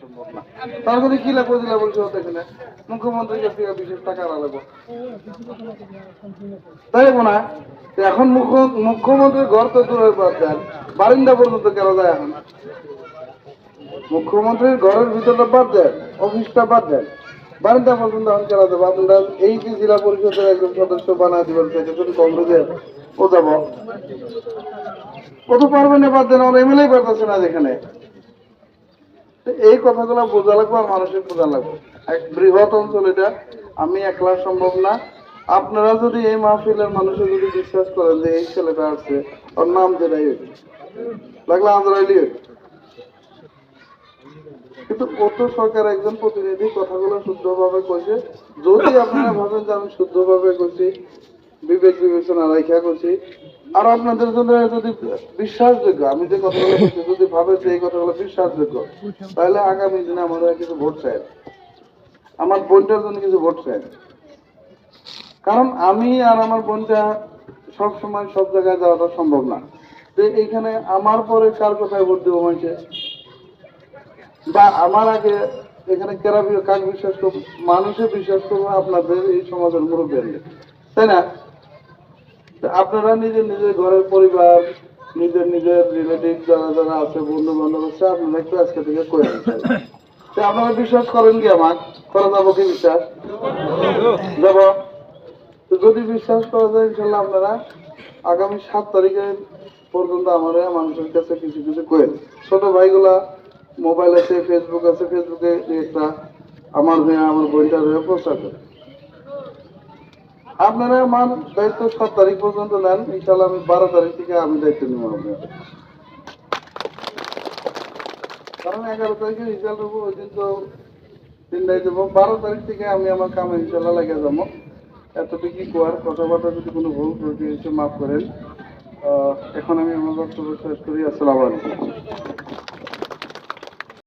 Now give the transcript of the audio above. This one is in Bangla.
সম্ভব না। তার যদি কি লাগবে জেলা পরিষদ এখানে মুখ্যমন্ত্রীর কাছ থেকে বিশেষ টাকা আনা লাগবে, তাই না? এখন মুখ্যমন্ত্রীর ঘর তো দূরের বাদ দেন, বারিন্দা পর্যন্ত কেন যায় এখন? মুখ্যমন্ত্রীর ঘরের ভিতরটা বাদ দেন, অফিসটা বাদ দেন, বারিন্দা পর্যন্ত এখন কেন যাবো? আপনারা এই যে জেলা পরিষদের একজন সদস্য বানায় দিবেন সেটা কংগ্রেসের ও যাব, ও তো পারবে না, বাদ দেন, আমার এমএলএ পারতেছে না যেখানে। এই কথাগুলো বোঝা লাগবে আর মানুষের বোঝা লাগবে। এক বৃহৎ অঞ্চল এটা, আমি একলা সম্ভব না। আপনারা যদি এই মাহফিলের মানুষের যদি বিশ্বাস করেন যে এই ছেলেটা আছে, ওর নাম যেটাই লাগলে আজরাইলি, কিন্তু কত সরকার একজন প্রতিনিধি কথাগুলো শুদ্ধভাবে কইছে। যদি আপনারা ভাবেন যে আমি শুদ্ধভাবে কইছি, বিবেক বিবেচনা রেখা করছি, আর আপনাদের জন্য যদি বিশ্বাসযোগ্য, আমি যে কথাগুলো বলছি যদি ভাবে যে এই কথাগুলো বিশ্বাসযোগ্য, তাহলে আগামী দিনে আমাদের কিছু ভোট চাই, আমার বোনটার জন্য কিছু ভোট চাই। কারণ আমি আর আমার বোনটা সব সময় সব জায়গায় যাওয়াটা সম্ভব না। যে এইখানে আমার পরে কার কথায় ভোট দেবো মানুষে, বা আমার আগে এখানে কেরা কাজ বিশ্বাস করবো, মানুষে বিশ্বাস করবো আপনাদের এই সমাজের মুরব্বী, তাই না? আপনারা নিজের নিজের ঘরের পরিবার, নিজের নিজের রিলেটিভ যারা যারা আছে, বন্ধু বান্ধব আছে, আপনারা একটু আজকে থেকে করে দিচ্ছেন। আপনারা বিশ্বাস করেন কি? আমার করা যাবো কি বিশ্বাস যাব? তো যদি বিশ্বাস করা যায় ইনশাল্লাহ আপনারা আগামী 7 তারিখে পর্যন্ত আমাদের মানুষের কাছে কিছু কিছু করে, ছোট ভাইগুলা মোবাইল আছে, ফেসবুক আছে, ফেসবুকে একটা আমার হয়ে আমার বইটার হয়ে প্রচার করে। আপনারা আমার দায়িত্ব 7 তারিখ পর্যন্ত নেন, ইনশাল্লাহ আমি 12 তারিখ থেকে আমি দায়িত্ব নেব আপনার। কারণ 11 তারিখে রেজাল্ট হবো, ওই দিন তো দিন দায়িত্ব দেবো। 12 তারিখ থেকে আমি আমার কামে ইনশাল্লাহ লাগিয়ে যাবো। এতটুকু কোয়ার কথাবার্তা যদি কোনো ভুল ত্রুটি মাফ করেন। এখন আমি আমার বক্তব্য শেষ করি। আসসালামু আলাইকুম।